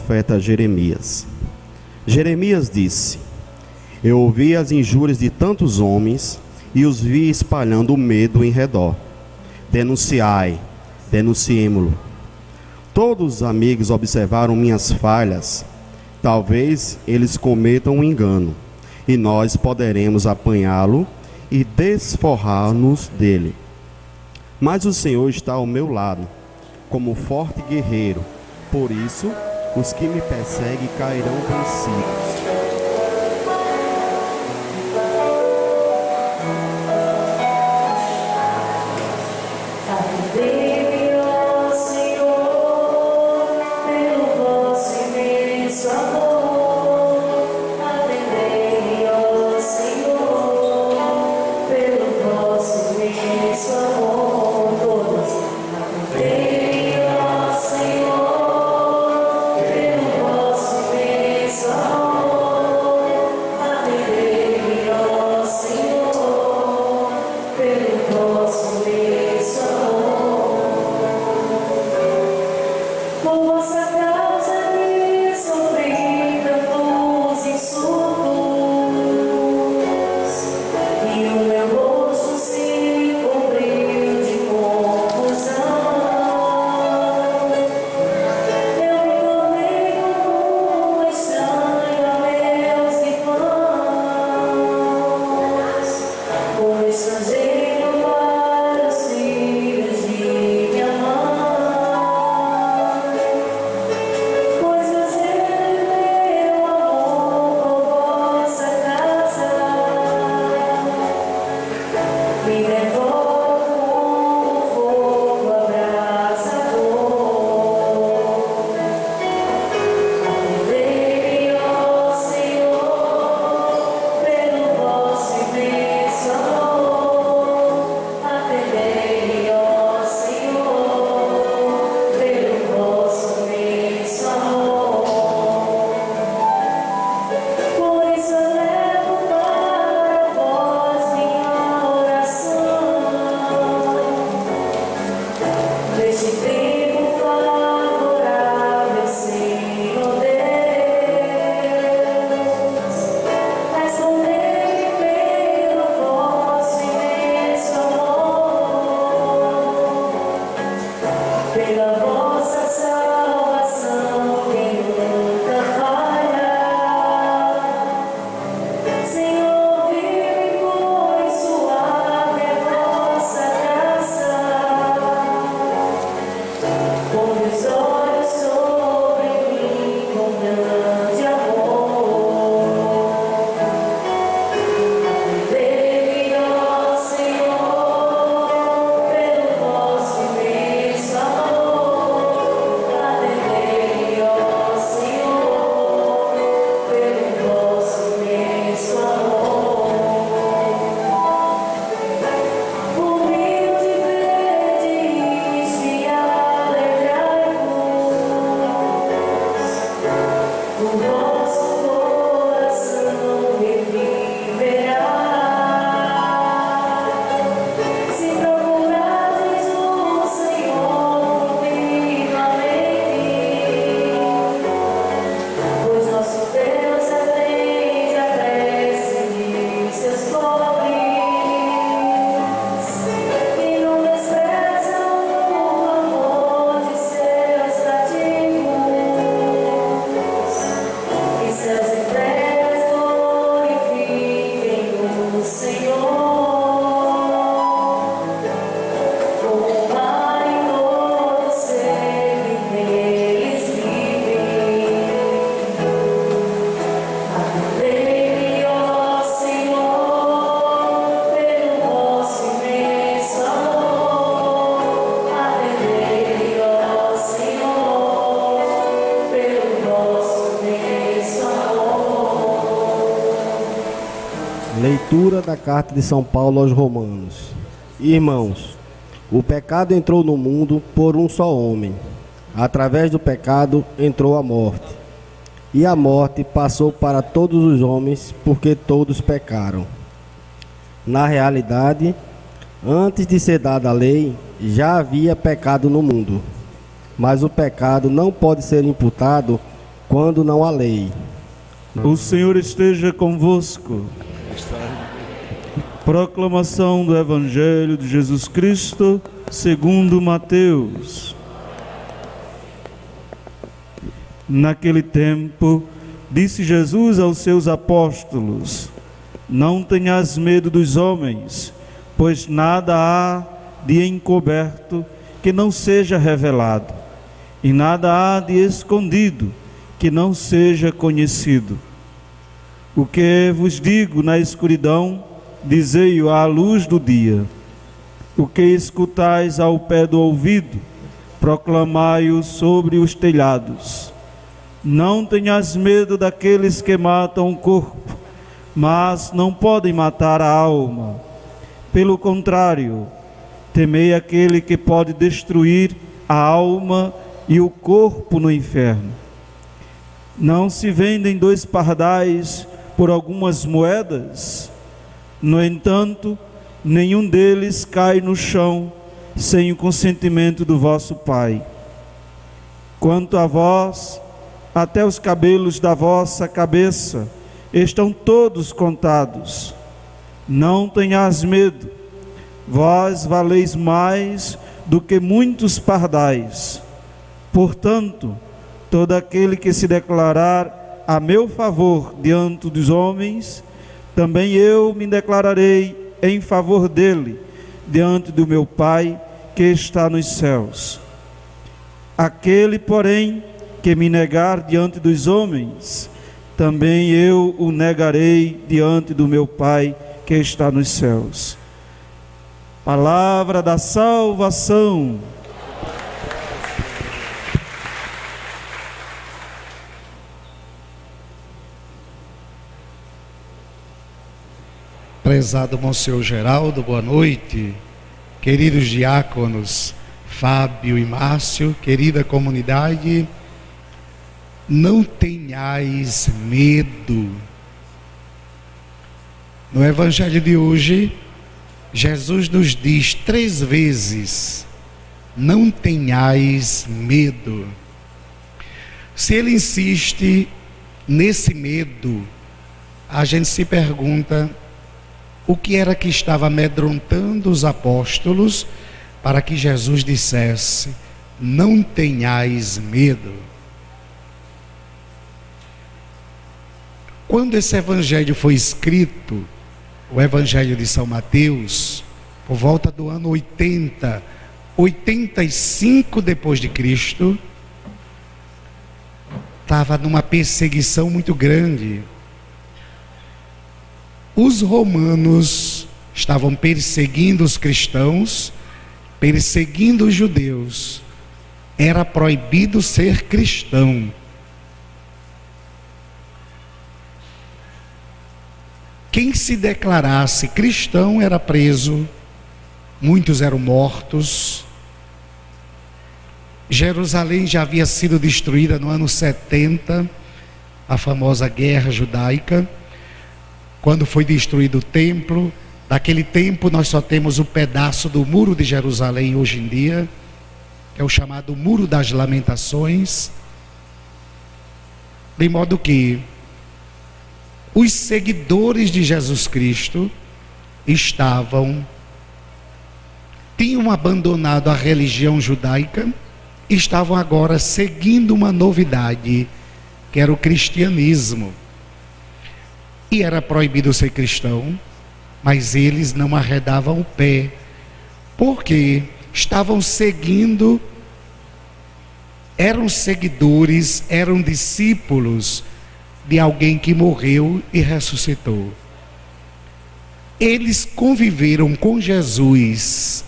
Profeta Jeremias. Jeremias disse: Eu ouvi as injúrias de tantos homens e os vi espalhando o medo em redor. Denunciai, denunciemo-lo. Todos os amigos observaram minhas falhas. Talvez eles cometam um engano, e nós poderemos apanhá-lo e desforrar-nos dele. Mas o Senhor está ao meu lado, como forte guerreiro. Por isso, os que me perseguem cairão vencidos. Leitura da carta de São Paulo aos Romanos. Irmãos, o pecado entrou no mundo por um só homem. Através do pecado entrou a morte. E a morte passou para todos os homens, porque todos pecaram. Na realidade, antes de ser dada a lei, já havia pecado no mundo. Mas o pecado não pode ser imputado quando não há lei. O Senhor esteja convosco. Proclamação do Evangelho de Jesus Cristo, segundo Mateus. Naquele tempo, disse Jesus aos seus apóstolos: Não tenhas medo dos homens, pois nada há de encoberto que não seja revelado, e nada há de escondido que não seja conhecido. O que vos digo na escuridão, dizei-o à luz do dia. O que escutais ao pé do ouvido, proclamai-o sobre os telhados. Não tenhas medo daqueles que matam o corpo, mas não podem matar a alma. Pelo contrário, temei aquele que pode destruir a alma e o corpo no inferno. Não se vendem 2 pardais por algumas moedas? No entanto, nenhum deles cai no chão sem o consentimento do vosso Pai. Quanto a vós, até os cabelos da vossa cabeça estão todos contados. Não tenhas medo, vós valeis mais do que muitos pardais. Portanto, todo aquele que se declarar a meu favor diante dos homens, também eu me declararei em favor dele diante do meu Pai que está nos céus. Aquele, porém, que me negar diante dos homens, também eu o negarei diante do meu Pai que está nos céus. Palavra da salvação. Prezado Monsenhor Geraldo, boa noite. Queridos diáconos Fábio e Márcio, querida comunidade, não tenhais medo. No Evangelho de hoje, Jesus nos diz 3 vezes: não tenhais medo. Se ele insiste nesse medo, a gente se pergunta o que era que estava amedrontando os apóstolos para que Jesus dissesse: não tenhais medo. Quando esse evangelho foi escrito, o Evangelho de São Mateus, por volta do ano 85 depois de Cristo, estava numa perseguição muito grande. Os romanos estavam perseguindo os cristãos, perseguindo os judeus. Era proibido ser cristão. Quem se declarasse cristão era preso, muitos eram mortos. Jerusalém já havia sido destruída no ano 70, a famosa guerra judaica, quando foi destruído o templo. Daquele tempo nós só temos o pedaço do muro de Jerusalém hoje em dia, que é o chamado Muro das Lamentações. De modo que os seguidores de Jesus Cristo tinham abandonado a religião judaica e estavam agora seguindo uma novidade, que era o cristianismo. E era proibido ser cristão, mas eles não arredavam o pé, porque estavam seguindo, eram seguidores, eram discípulos de alguém que morreu e ressuscitou. Eles conviveram com Jesus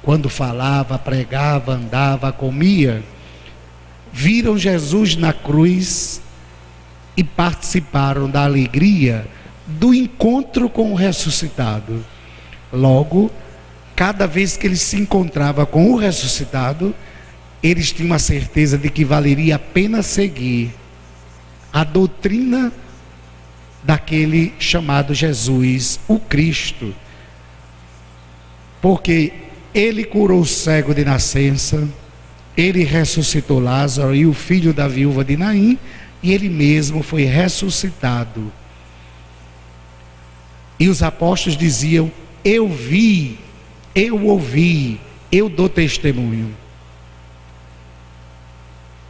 quando falava, pregava, andava, comia. Viram Jesus na cruz e participaram da alegria do encontro com o ressuscitado. Logo, cada vez que ele se encontrava com o ressuscitado, eles tinham a certeza de que valeria a pena seguir a doutrina daquele chamado Jesus, o Cristo. Porque ele curou o cego de nascença, ele ressuscitou Lázaro e o filho da viúva de Naim, e ele mesmo foi ressuscitado. E os apóstolos diziam: eu vi, eu ouvi, eu dou testemunho.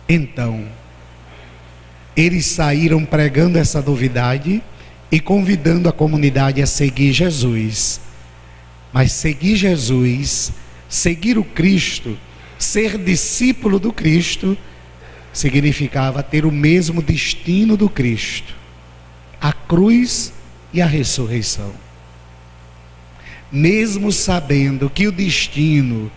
Então, eles saíram pregando essa novidade e convidando a comunidade a seguir Jesus. Mas seguir Jesus, seguir o Cristo, ser discípulo do Cristo, significava ter o mesmo destino do Cristo: a cruz e a ressurreição. Mesmo sabendo que o destino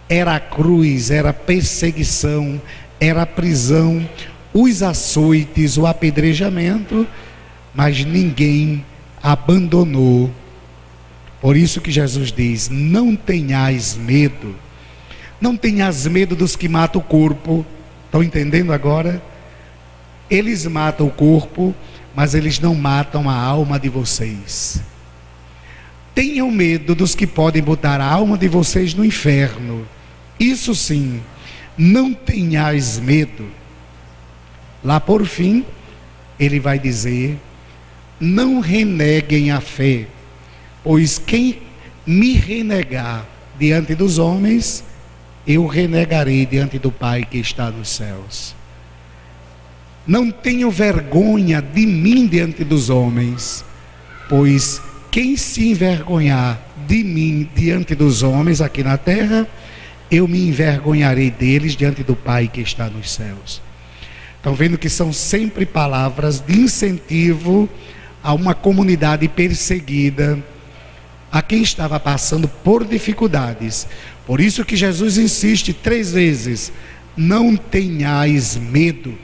era a cruz, era a perseguição, era a prisão, os açoites, o apedrejamento, mas ninguém abandonou. Por isso que Jesus diz: não tenhais medo. Não tenhas medo dos que matam o corpo. Estão entendendo agora? Eles matam o corpo, mas eles não matam a alma de vocês. Tenham medo dos que podem botar a alma de vocês no inferno. Isso sim, não tenhais medo. Lá por fim, ele vai dizer: não reneguem a fé, pois quem me renegar diante dos homens, eu renegarei diante do Pai que está nos céus. Não tenham vergonha de mim diante dos homens, pois quem se envergonhar de mim diante dos homens aqui na terra, eu me envergonharei deles diante do Pai que está nos céus. Estão vendo que são sempre palavras de incentivo a uma comunidade perseguida, a quem estava passando por dificuldades. Por isso que Jesus insiste 3 vezes: não tenhais medo,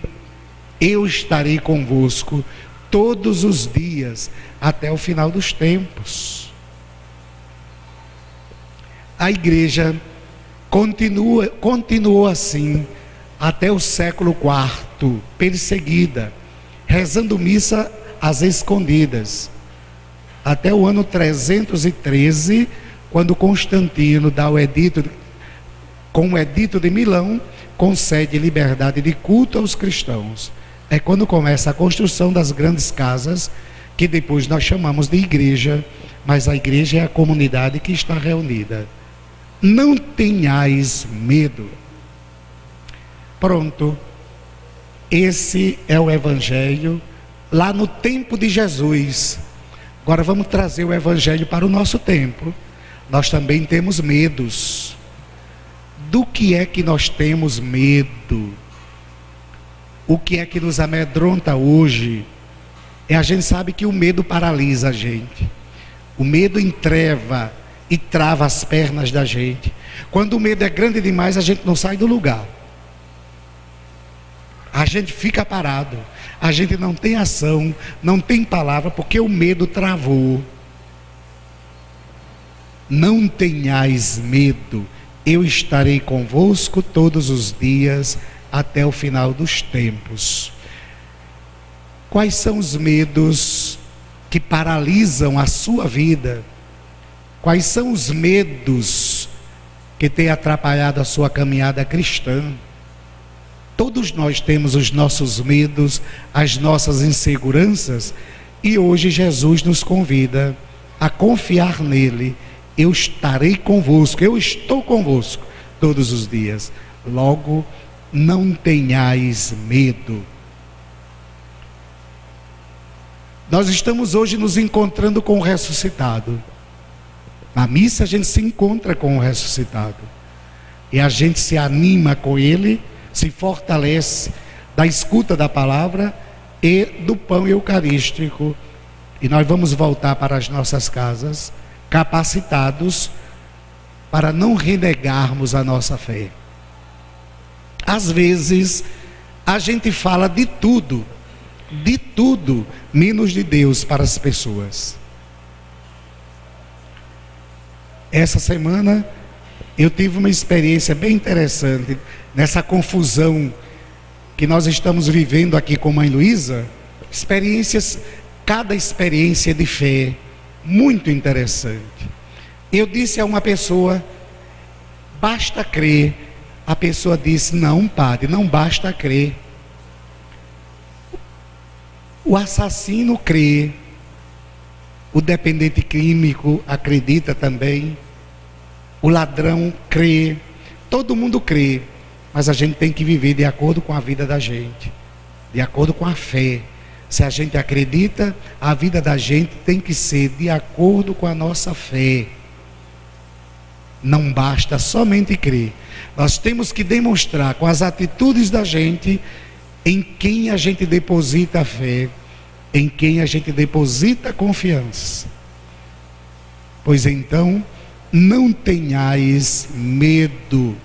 eu estarei convosco todos os dias até o final dos tempos. A igreja continuou assim até o século IV, perseguida, rezando missa às escondidas, até o ano 313, quando Constantino dá o edito, com o edito de Milão, concede liberdade de culto aos cristãos. É quando começa a construção das grandes casas, que depois nós chamamos de igreja, mas a igreja é a comunidade que está reunida. Não tenhais medo. Pronto. Esse é o evangelho lá no tempo de Jesus. Agora vamos trazer o evangelho para o nosso tempo. Nós também temos medos. Do que é que nós temos medo? O que é que nos amedronta hoje? A gente sabe que o medo paralisa a gente. O medo entreva e trava as pernas da gente. Quando o medo é grande demais, a gente não sai do lugar. A gente fica parado. A gente não tem ação, não tem palavra, porque o medo travou. Não tenhais medo, eu estarei convosco todos os dias até o final dos tempos. Quais são os medos que paralisam a sua vida? Quais são os medos que têm atrapalhado a sua caminhada cristã? Todos nós temos os nossos medos, as nossas inseguranças, e hoje Jesus nos convida a confiar nele. Eu estarei convosco, eu estou convosco todos os dias. Logo, não tenhais medo. Nós estamos hoje nos encontrando com o ressuscitado. Na missa a gente se encontra com o ressuscitado. E a gente se anima com ele, se fortalece da escuta da palavra e do pão eucarístico. E nós vamos voltar para as nossas casas capacitados para não renegarmos a nossa fé. Às vezes a gente fala de tudo, de tudo menos de Deus para as pessoas. Essa semana eu tive uma experiência bem interessante nessa confusão que nós estamos vivendo aqui com a Mãe Luísa. Cada experiência de fé muito interessante. Eu disse a uma pessoa: basta crer. A pessoa disse: não, padre, não basta crer. O assassino crê, o dependente químico acredita também, o ladrão crê, todo mundo crê, mas a gente tem que viver de acordo com a vida da gente, de acordo com a fé. Se a gente acredita, a vida da gente tem que ser de acordo com a nossa fé. Não basta somente crer, nós temos que demonstrar com as atitudes da gente em quem a gente deposita a fé, em quem a gente deposita a confiança. Pois então, não tenhais medo,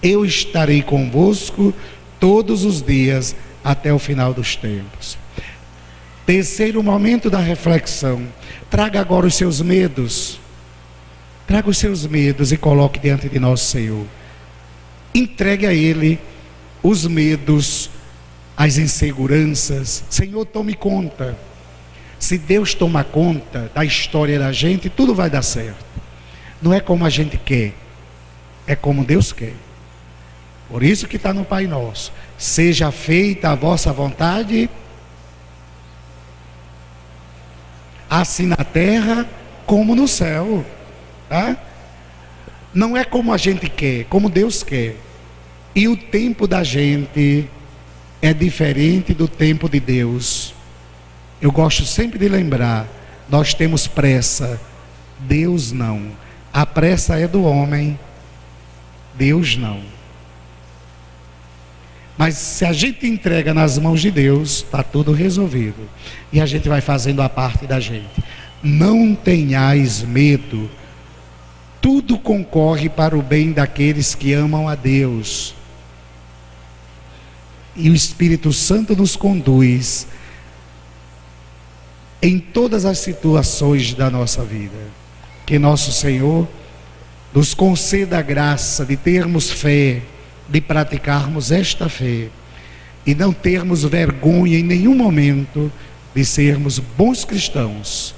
eu estarei convosco todos os dias até o final dos tempos. Terceiro momento da reflexão: traga agora os seus medos. Traga os seus medos e coloque diante de nosso Senhor. Entregue a Ele os medos, as inseguranças. Senhor, tome conta. Se Deus toma conta da história da gente, tudo vai dar certo. Não é como a gente quer, é como Deus quer. Por isso que está no Pai Nosso: seja feita a vossa vontade, assim na terra como no céu. Tá? Não é como a gente quer, como Deus quer. E o tempo da gente é diferente do tempo de Deus. Eu gosto sempre de lembrar: nós temos pressa, Deus não. A pressa é do homem, Deus não. Mas se a gente entrega nas mãos de Deus, está tudo resolvido. E a gente vai fazendo a parte da gente. Não tenhais medo. Tudo concorre para o bem daqueles que amam a Deus. E o Espírito Santo nos conduz em todas as situações da nossa vida. Que nosso Senhor nos conceda a graça de termos fé, de praticarmos esta fé e não termos vergonha em nenhum momento de sermos bons cristãos.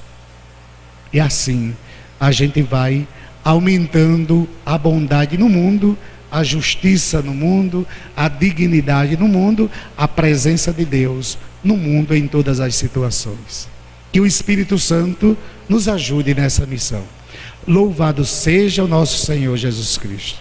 E assim a gente vai aumentando a bondade no mundo, a justiça no mundo, a dignidade no mundo, a presença de Deus no mundo em todas as situações. Que o Espírito Santo nos ajude nessa missão. Louvado seja o nosso Senhor Jesus Cristo.